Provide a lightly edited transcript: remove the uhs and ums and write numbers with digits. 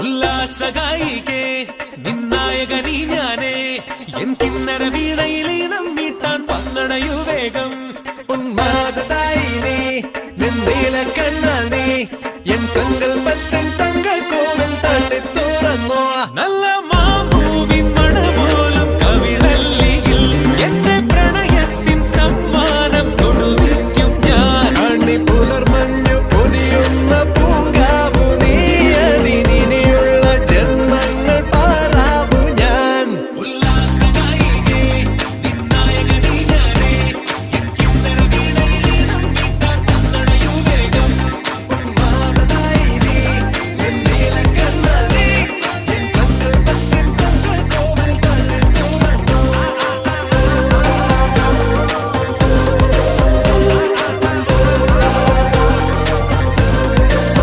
ഉല്ലാസഗായികേ നിന്നായകനീ ഞാനേ എൻ കിന്നര വീണയിലീണം മീട്ടാൻ വന്നണയു വേഗം ഉന്മാദതായി നീ നിന്നീല കണ്ണാൽ നീ എൻ സങ്കൽപ്പത്തിൻ തങ്കൾ കോവിൽ തട്ടി തുറന്നോ നല്ല